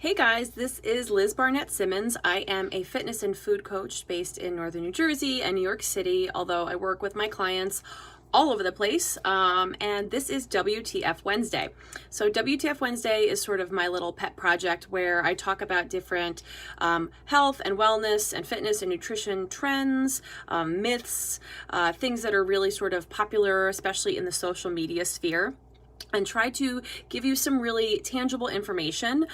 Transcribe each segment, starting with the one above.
Hey guys, this is Liz Barnett Simmons. I am a fitness and food coach based in Northern New Jersey and New York City, although I work with my clients all over the place. And this is WTF Wednesday. So WTF Wednesday is sort of my little pet project where I talk about different health and wellness and fitness and nutrition trends, myths, things that are really sort of popular, especially in the social media sphere, and try to give you some really tangible information,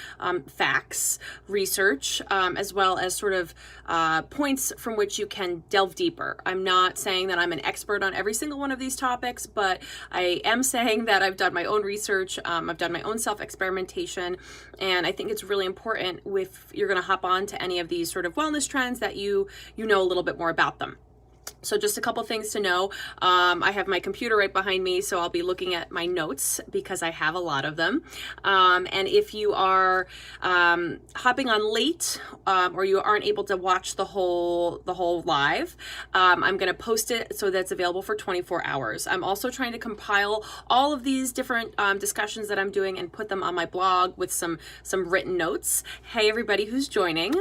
facts, research, as well as sort of points from which you can delve deeper. I'm not saying that I'm an expert on every single one of these topics, but I am saying that I've done my own research, I've done my own self-experimentation, and I think it's really important if you're going to hop on to any of these sort of wellness trends that you know a little bit more about them. So just a couple things to know. I have my computer right behind me, so I'll be looking at my notes because I have a lot of them. And if you are hopping on late or you aren't able to watch the whole live, I'm going to post it so that's available for 24 hours. I'm also trying to compile all of these different discussions that I'm doing and put them on my blog with some written notes. Hey, everybody who's joining.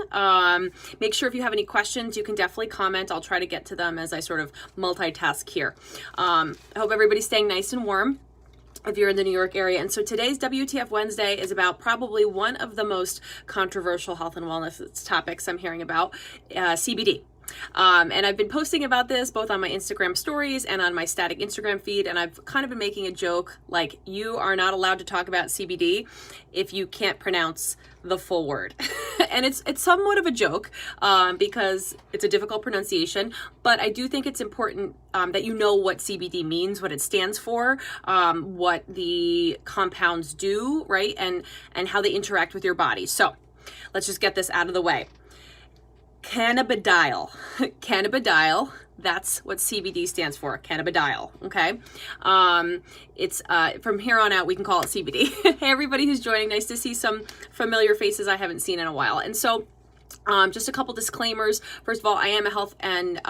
Make sure if you have any questions, you can definitely comment. I'll try to get to them as I sort of multitask here. I hope everybody's staying nice and warm if you're in the New York area. And so today's WTF Wednesday is about probably one of the most controversial health and wellness topics I'm hearing about, CBD. And I've been posting about this both on my Instagram stories and on my static Instagram feed, and I've kind of been making a joke like, you are not allowed to talk about CBD if you can't pronounce the full word. And it's somewhat of a joke because it's a difficult pronunciation, but I do think it's important that you know what CBD means, what it stands for, what the compounds do, right? And how they interact with your body. So let's just get this out of the way. Cannabidiol. Cannabidiol, that's what CBD stands for, cannabidiol, okay? It's from here on out, we can call it CBD. Hey, everybody who's joining, nice to see some familiar faces I haven't seen in a while. And so just a couple disclaimers. First of all, I am a health and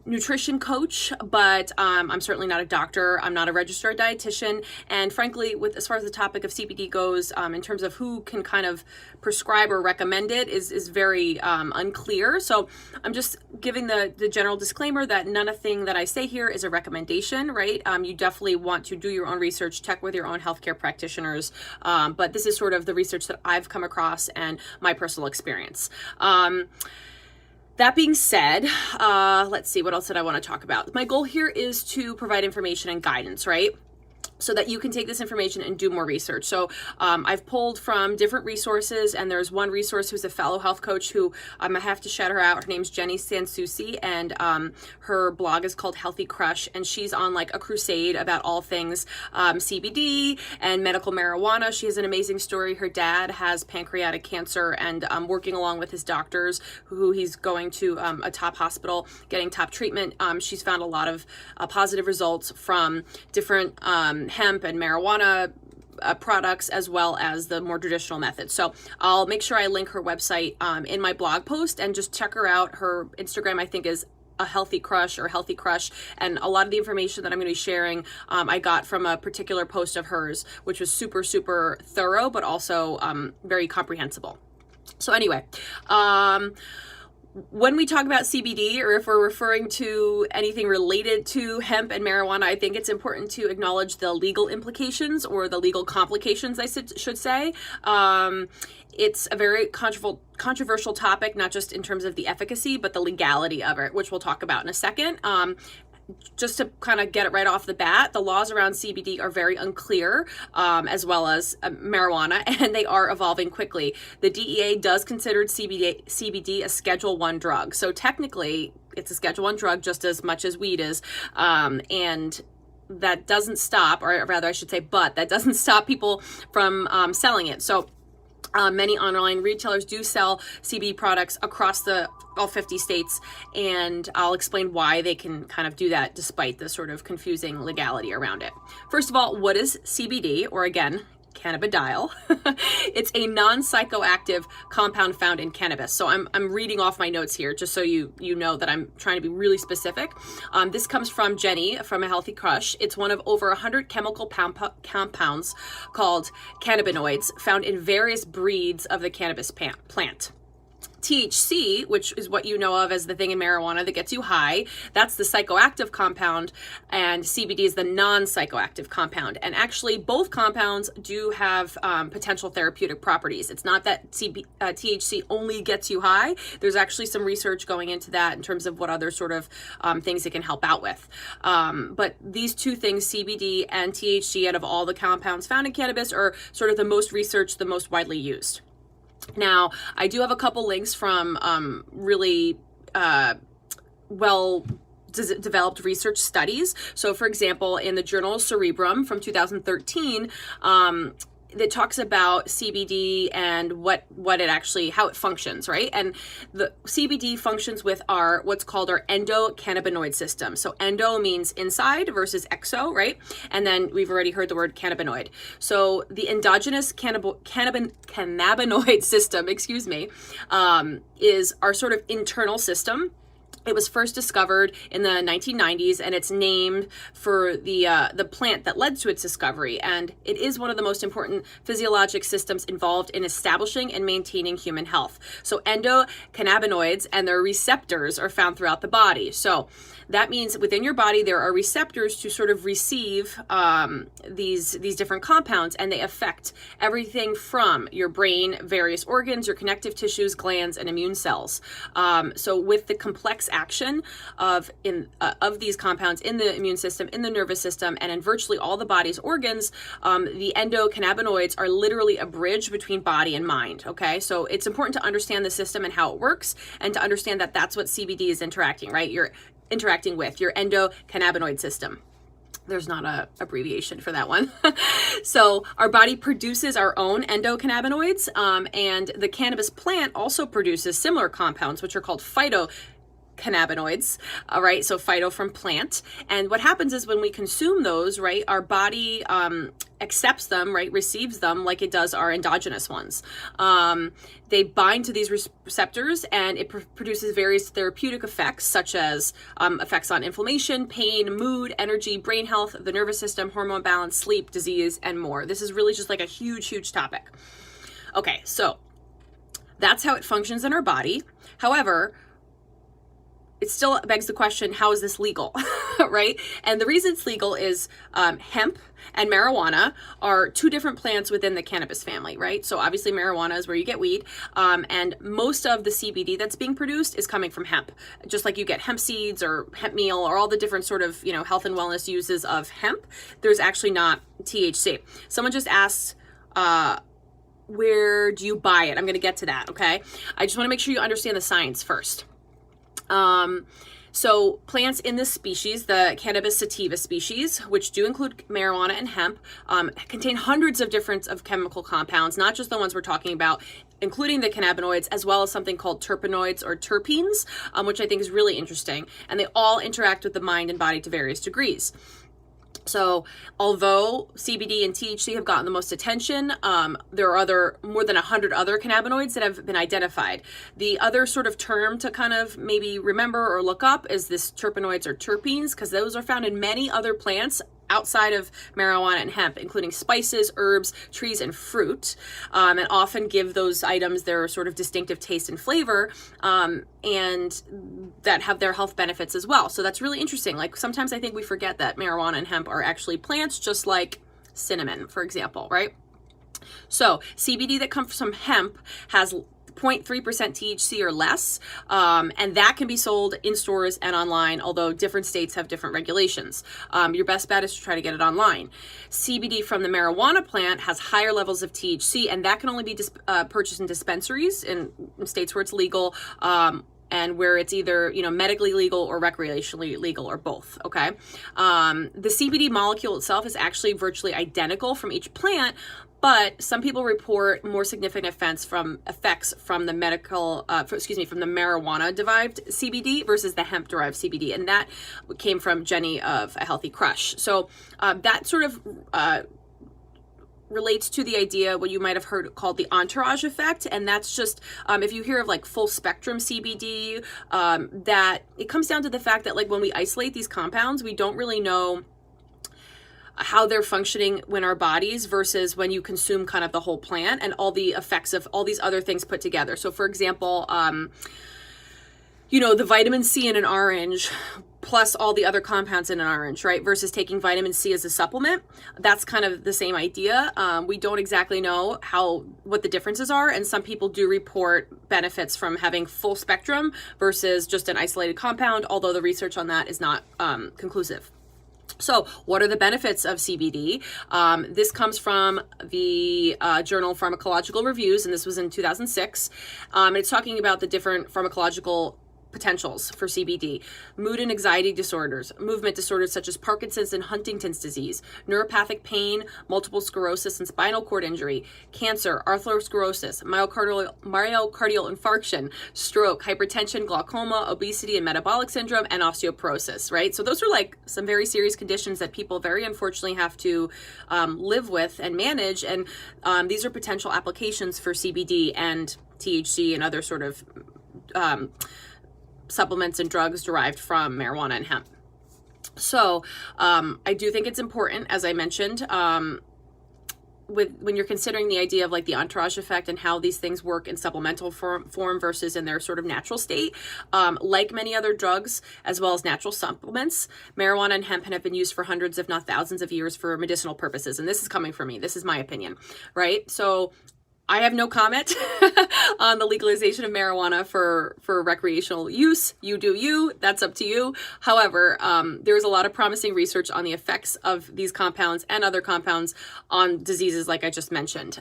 nutrition coach, but I'm certainly not a doctor. I'm not a registered dietitian. And frankly, as far as the topic of CBD goes, in terms of who can kind of prescribe or recommend it is very unclear. So I'm just giving the general disclaimer that nothing that I say here is a recommendation, right? You definitely want to do your own research, check with your own healthcare practitioners. But this is sort of the research that I've come across and my personal experience. That being said, let's see, what else did I want to talk about? My goal here is to provide information and guidance, right? So that you can take this information and do more research. So I've pulled from different resources, and there's one resource who's a fellow health coach who I have to shout her out. Her name's Jenny Sansusi, and her blog is called Healthy Crush, and she's on like a crusade about all things CBD and medical marijuana. She has an amazing story. Her dad has pancreatic cancer, and working along with his doctors, who he's going to a top hospital, getting top treatment. She's found a lot of positive results from different hemp and marijuana products, as well as the more traditional methods. So I'll make sure I link her website in my blog post, and just check her out. Her Instagram, I think, is a Healthy Crush or Healthy Crush. And a lot of the information that I'm going to be sharing, I got from a particular post of hers, which was super, super thorough, but also very comprehensible. So anyway, when we talk about CBD, or if we're referring to anything related to hemp and marijuana, I think it's important to acknowledge the legal implications, or the legal complications, I should say. It's a very controversial topic, not just in terms of the efficacy, but the legality of it, which we'll talk about in a second. Just to kind of get it right off the bat, the laws around CBD are very unclear, as well as marijuana, and they are evolving quickly. The DEA does consider CBD a Schedule I drug. So technically, it's a Schedule I drug just as much as weed is. And that doesn't stop, or rather I should say, but that doesn't stop people from selling it. So many online retailers do sell CBD products across all 50 states, and I'll explain why they can kind of do that despite the sort of confusing legality around it. First of all, what is CBD? Or again, cannabidiol. It's a non-psychoactive compound found in cannabis. So I'm reading off my notes here just so you know that I'm trying to be really specific. This comes from Jenny from A Healthy Crush. It's one of over 100 chemical compounds called cannabinoids found in various breeds of the cannabis plant. THC, which is what you know of as the thing in marijuana that gets you high, that's the psychoactive compound, and CBD is the non-psychoactive compound. And actually, both compounds do have potential therapeutic properties. It's not that THC only gets you high. There's actually some research going into that in terms of what other sort of things it can help out with. But these two things, CBD and THC, out of all the compounds found in cannabis, are sort of the most researched, the most widely used. Now, I do have a couple links from really well developed research studies. So, for example, in the journal Cerebrum from 2013, that talks about CBD and what it actually, how it functions, right? And the CBD functions with what's called our endocannabinoid system. So endo means inside versus exo, right? And then we've already heard the word cannabinoid. So the endogenous cannabinoid system, is our sort of internal system. It was first discovered in the 1990s, and it's named for the plant that led to its discovery. And it is one of the most important physiologic systems involved in establishing and maintaining human health. So endocannabinoids and their receptors are found throughout the body. So that means within your body there are receptors to sort of receive these different compounds, and they affect everything from your brain, various organs, your connective tissues, glands, and immune cells. So with the complex action of these compounds in the immune system, in the nervous system, and in virtually all the body's organs, the endocannabinoids are literally a bridge between body and mind. Okay, so it's important to understand the system and how it works, and to understand that that's what CBD is interacting, right? You're interacting with your endocannabinoid system. There's not a abbreviation for that one. So our body produces our own endocannabinoids, and the cannabis plant also produces similar compounds, which are called phytocannabinoids, right? So phyto from plant. And what happens is when we consume those, right, our body accepts them, right, receives them like it does our endogenous ones. They bind to these receptors, and it produces various therapeutic effects, such as effects on inflammation, pain, mood, energy, brain health, the nervous system, hormone balance, sleep, disease, and more. This is really just like a huge, huge topic. Okay, so that's how it functions in our body. However, it still begs the question, how is this legal, right? And the reason it's legal is hemp and marijuana are two different plants within the cannabis family, right? So obviously marijuana is where you get weed, and most of the CBD that's being produced is coming from hemp. Just like you get hemp seeds or hemp meal or all the different sort of, health and wellness uses of hemp, there's actually not THC. Someone just asked, where do you buy it? I'm going to get to that, okay? I just want to make sure you understand the science first. So plants in this species, the cannabis sativa species, which do include marijuana and hemp, contain hundreds of different chemical compounds, not just the ones we're talking about, including the cannabinoids, as well as something called terpenoids or terpenes, which I think is really interesting. And they all interact with the mind and body to various degrees. So although CBD and THC have gotten the most attention, there are more than 100 other cannabinoids that have been identified. The other sort of term to kind of maybe remember or look up is this terpenoids or terpenes, because those are found in many other plants outside of marijuana and hemp, including spices, herbs, trees, and fruit, and often give those items their sort of distinctive taste and flavor, and that have their health benefits as well. So that's really interesting. Like sometimes I think we forget that marijuana and hemp are actually plants, just like cinnamon, for example, right? So CBD that comes from hemp has 0.3% THC or less, and that can be sold in stores and online, although different states have different regulations. Your best bet is to try to get it online. CBD from the marijuana plant has higher levels of THC, and that can only be purchased in dispensaries in states where it's legal, and where it's either, medically legal or recreationally legal or both, okay? The CBD molecule itself is actually virtually identical from each plant, but some people report more significant effects from the from the marijuana-derived CBD versus the hemp-derived CBD, and that came from Jenny of A Healthy Crush. So that sort of relates to the idea what you might have heard called the entourage effect, and that's just if you hear of like full spectrum CBD, that it comes down to the fact that like when we isolate these compounds, we don't really know how they're functioning in our bodies versus when you consume kind of the whole plant and all the effects of all these other things put together. So for example, the vitamin C in an orange plus all the other compounds in an orange, right? Versus taking vitamin C as a supplement. That's kind of the same idea. We don't exactly know what the differences are. And some people do report benefits from having full spectrum versus just an isolated compound, although the research on that is not conclusive. So what are the benefits of CBD? This comes from the journal Pharmacological Reviews, and this was in 2006. And it's talking about the different pharmacological potentials for CBD: mood and anxiety disorders, movement disorders such as Parkinson's and Huntington's disease, neuropathic pain, multiple sclerosis and spinal cord injury, cancer, atherosclerosis, myocardial infarction, stroke, hypertension, glaucoma, obesity and metabolic syndrome, and osteoporosis, right? So those are like some very serious conditions that people very unfortunately have to live with and manage. And these are potential applications for CBD and THC and other sort of supplements and drugs derived from marijuana and hemp. So I do think it's important, as I mentioned, when you're considering the idea of like the entourage effect and how these things work in supplemental form versus in their sort of natural state. Like many other drugs, as well as natural supplements, marijuana and hemp have been used for hundreds, if not thousands of years for medicinal purposes. And this is coming from me. This is my opinion, right? So I have no comment on the legalization of marijuana for recreational use. You do you, that's up to you. However, there's a lot of promising research on the effects of these compounds and other compounds on diseases like I just mentioned.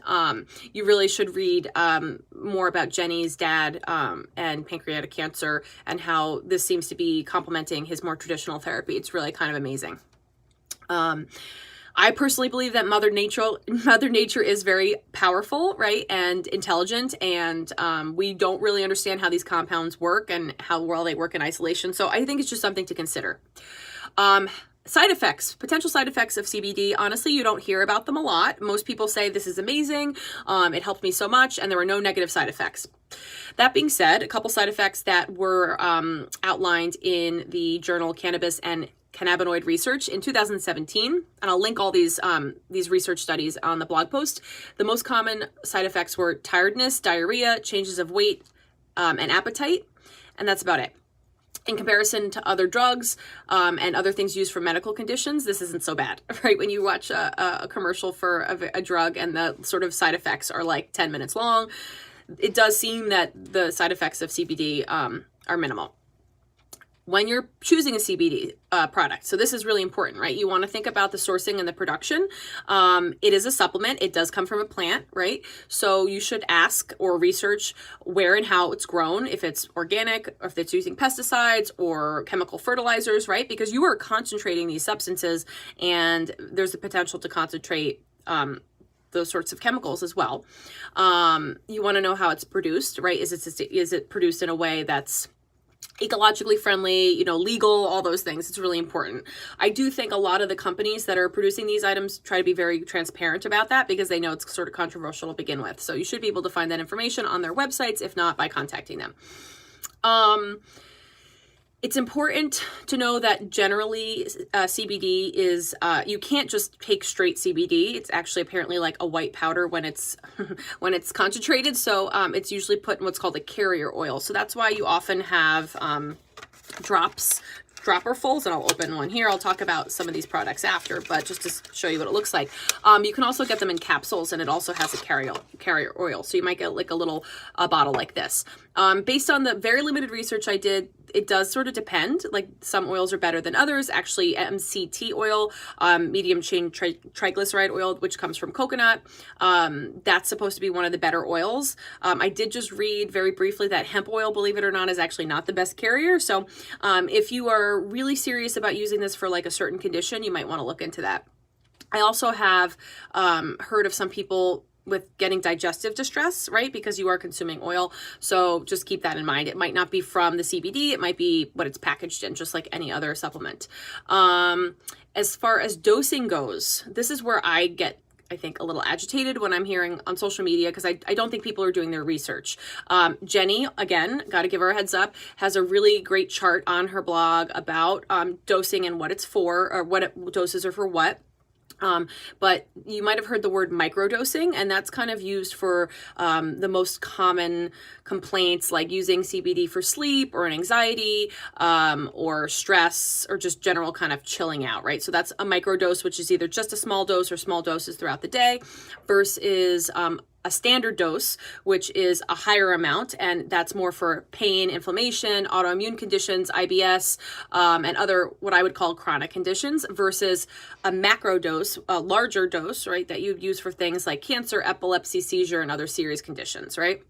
You really should read more about Jenny's dad and pancreatic cancer and how this seems to be complementing his more traditional therapy. It's really kind of amazing. I personally believe that Mother Nature is very powerful, right, and intelligent, and we don't really understand how these compounds work and how well they work in isolation. So I think it's just something to consider. Side effects, potential side effects of CBD. Honestly, you don't hear about them a lot. Most people say this is amazing. It helped me so much, and there were no negative side effects. That being said, a couple side effects that were outlined in the journal Cannabis and Cannabinoid Research in 2017, and I'll link all these research studies on the blog post. The most common side effects were tiredness, diarrhea, changes of weight, and appetite, and that's about it. In comparison to other drugs and other things used for medical conditions, this isn't so bad, right? When you watch a commercial for a drug and the sort of side effects are like 10 minutes long, it does seem that the side effects of CBD are minimal. When you're choosing a CBD product, so this is really important, right? You want to think about the sourcing and the production. It is a supplement. It does come from a plant, right? So you should ask or research where and how it's grown, if it's organic, or if it's using pesticides or chemical fertilizers, right? Because you are concentrating these substances, and there's the potential to concentrate those sorts of chemicals as well. You want to know how it's produced, right? Is it produced in a way that's ecologically friendly, legal, all those things. It's really important. I do think a lot of the companies that are producing these items try to be very transparent about that because they know it's sort of controversial to begin with. So you should be able to find that information on their websites, if not by contacting them. It's important to know that generally CBD is, you can't just take straight CBD. It's actually apparently like a white powder when it's concentrated. So it's usually put in what's called a carrier oil. So that's why you often have dropperfuls, and I'll open one here. I'll talk about some of these products after, but just to show you what it looks like. You can also get them in capsules, and it also has a carrier oil. So you might get like a little bottle like this. Based on the very limited research I did, it does sort of depend. Like some oils are better than others. Actually, MCT oil, medium chain triglyceride oil, which comes from coconut, that's supposed to be one of the better oils. I did just read very briefly that hemp oil, believe it or not, is actually not the best carrier. So if you are really serious about using this for like a certain condition, you might want to look into that. I also have heard of some people with getting digestive distress, right? Because you are consuming oil. So just keep that in mind. It might not be from the CBD. It might be what it's packaged in, just like any other supplement. As far as dosing goes, this is where I get I think, a little agitated when I'm hearing on social media, because I don't think people are doing their research. Jenny, again, got to give her a heads up, has a really great chart on her blog about dosing and what it's for, or doses are for what. But you might have heard the word microdosing, and that's kind of used for the most common complaints, like using CBD for sleep or anxiety, or stress, or just general kind of chilling out, right? So that's a microdose, which is either just a small dose or small doses throughout the day, versus a standard dose, which is a higher amount, and that's more for pain, inflammation, autoimmune conditions, IBS, and other what I would call chronic conditions, versus a macro dose, a larger dose, right, that you'd use for things like cancer, epilepsy, seizure, and other serious conditions, right?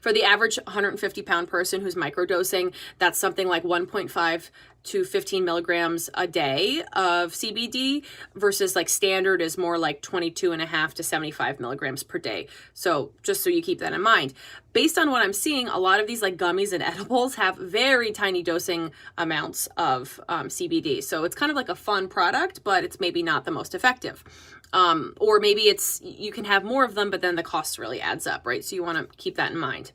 For the average 150-pound person who's microdosing, that's something like 1.5 to 15 milligrams a day of CBD, versus like standard is more like 22.5 to 75 milligrams per day. So just so you keep that in mind. Based on what I'm seeing, a lot of these like gummies and edibles have very tiny dosing amounts of CBD. So it's kind of like a fun product, but it's maybe not the most effective. Or maybe you can have more of them, but then the cost really adds up, right? So you want to keep that in mind.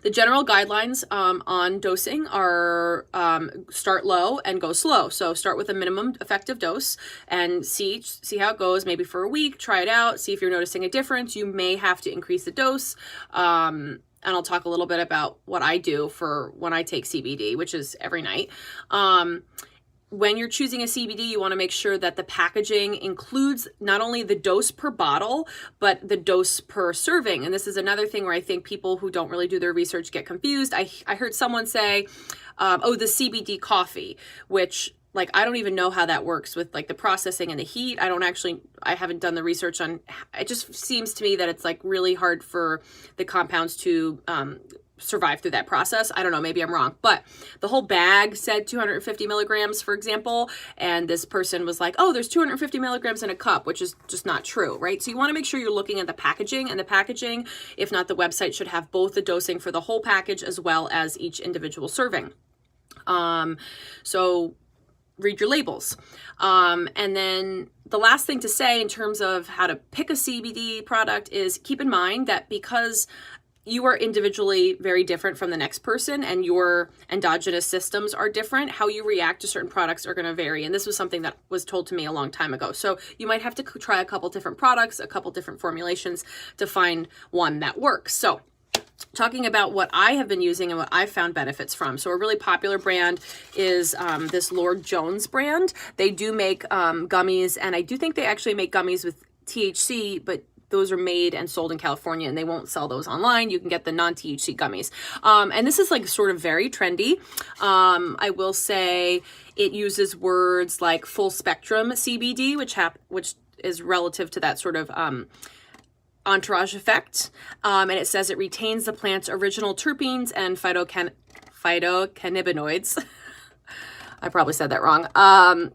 The general guidelines on dosing are start low and go slow. So start with a minimum effective dose and see how it goes, maybe for a week, try it out, see if you're noticing a difference. You may have to increase the dose. And I'll talk a little bit about what I do for when I take CBD, which is every night. When you're choosing a CBD, you want to make sure that the packaging includes not only the dose per bottle, but the dose per serving. And this is another thing where I think people who don't really do their research get confused. I heard someone say, oh, the CBD coffee, which like, I don't even know how that works with like the processing and the heat. I haven't done the research on, it just seems to me that it's like really hard for the compounds to survive through that process. I don't know, maybe I'm wrong, but the whole bag said 250 milligrams, for example, and this person was like, oh, there's 250 milligrams in a cup, which is just not true, right? So you want to make sure you're looking at the packaging, and the packaging, if not the website, should have both the dosing for the whole package as well as each individual serving. So read your labels. And then the last thing to say in terms of how to pick a CBD product is keep in mind that because you are individually very different from the next person, and your endogenous systems are different, how you react to certain products are going to vary. And this was something that was told to me a long time ago. So you might have to try a couple different products, a couple different formulations to find one that works. So talking about what I have been using and what I've found benefits from. So a really popular brand is this Lord Jones brand. They do make gummies, and I do think they actually make gummies with THC, but those are made and sold in California, and they won't sell those online. You can get the non-THC gummies. And this is like sort of very trendy. I will say it uses words like full spectrum CBD, which is relative to that sort of entourage effect. And it says it retains the plant's original terpenes and phytocannabinoids. I probably said that wrong. And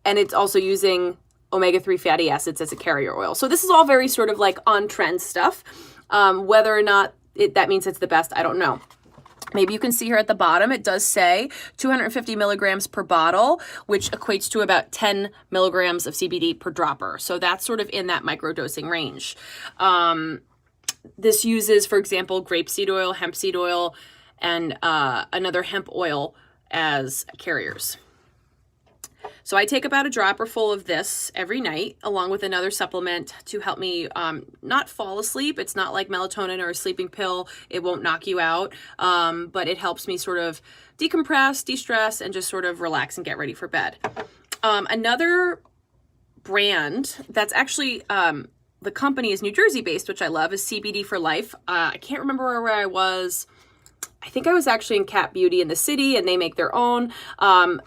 it's also using omega-3 fatty acids as a carrier oil. So this is all very sort of like on-trend stuff. Whether or not that means it's the best, I don't know. Maybe you can see here at the bottom, it does say 250 milligrams per bottle, which equates to about 10 milligrams of CBD per dropper. So that's sort of in that microdosing range. This uses, for example, grapeseed oil, hemp seed oil, and another hemp oil as carriers. So I take about a dropper full of this every night, along with another supplement to help me not fall asleep. It's not like melatonin or a sleeping pill. It won't knock you out, but it helps me sort of decompress, de-stress, and just sort of relax and get ready for bed. Another brand that's actually, the company is New Jersey based, which I love, is CBD for Life. I can't remember where I was. I think I was actually in Cat Beauty in the city, and they make their own.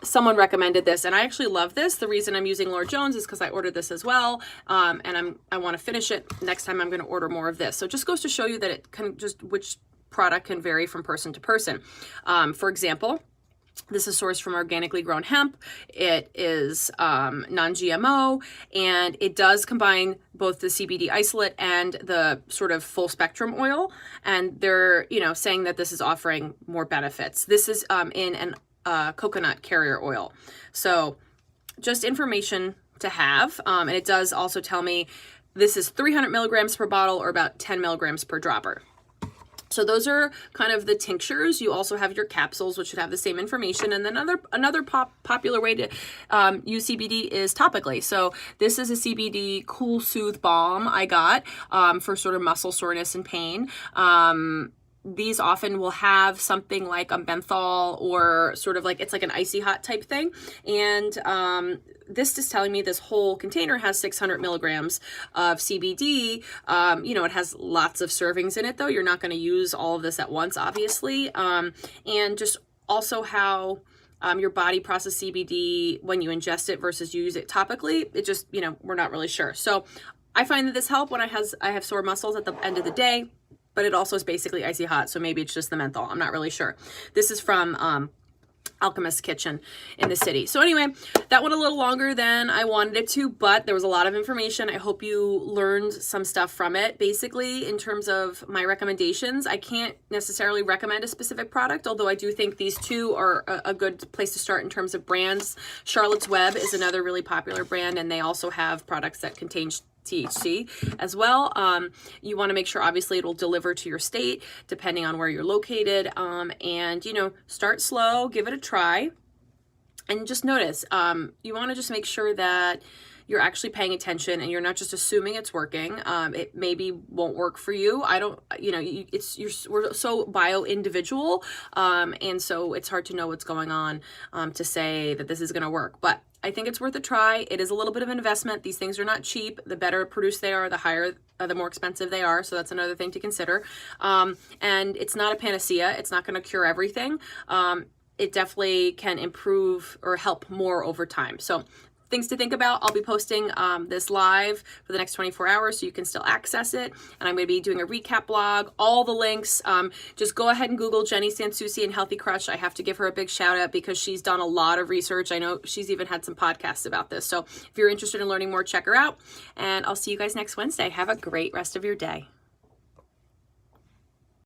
Someone recommended this, and I actually love this. The reason I'm using Lord Jones is because I ordered this as well, and I want to finish it. Next time I'm going to order more of this. So it just goes to show you that it can which product can vary from person to person. For example, this is sourced from organically grown hemp. It is non-GMO, and it does combine both the CBD isolate and the sort of full spectrum oil. And they're, saying that this is offering more benefits. This is in an coconut carrier oil. So just information to have. And it does also tell me this is 300 milligrams per bottle or about 10 milligrams per dropper. So those are kind of the tinctures. You also have your capsules, which should have the same information. And then another popular way to use CBD is topically. So this is a CBD Cool Soothe Balm I got for sort of muscle soreness and pain. These often will have something like a menthol or sort of like, it's like an icy hot type thing. And this is telling me this whole container has 600 milligrams of CBD. You know, it has lots of servings in it though. You're not going to use all of this at once, obviously. And just also how your body processes CBD when you ingest it versus use it topically. It just, you know, we're not really sure. So I find that this helps when I have sore muscles at the end of the day. But it also is basically icy hot, so maybe it's just the menthol. I'm not really sure. This is from Alchemist's Kitchen in the city. So anyway, that went a little longer than I wanted it to, but there was a lot of information. I hope you learned some stuff from it. Basically, in terms of my recommendations, I can't necessarily recommend a specific product, although I do think these two are a good place to start in terms of brands. Charlotte's Web is another really popular brand, and they also have products that contain THC as well. You want to make sure obviously it will deliver to your state depending on where you're located, and you know, start slow, give it a try, and just notice. You want to just make sure that you're actually paying attention and you're not just assuming it's working. It maybe won't work for you. I don't, you know, we're so bio individual, and so it's hard to know what's going on to say that this is going to work. But I think it's worth a try. It is a little bit of an investment. These things are not cheap. The better produced they are, the higher, the more expensive they are. So that's another thing to consider. And it's not a panacea. It's not going to cure everything. It definitely can improve or help more over time. So things to think about. I'll be posting this live for the next 24 hours so you can still access it. And I'm going to be doing a recap blog, all the links. Just go ahead and Google Jenny Sansucci and Healthy Crutch. I have to give her a big shout out because she's done a lot of research. I know she's even had some podcasts about this. So if you're interested in learning more, check her out. And I'll see you guys next Wednesday. Have a great rest of your day.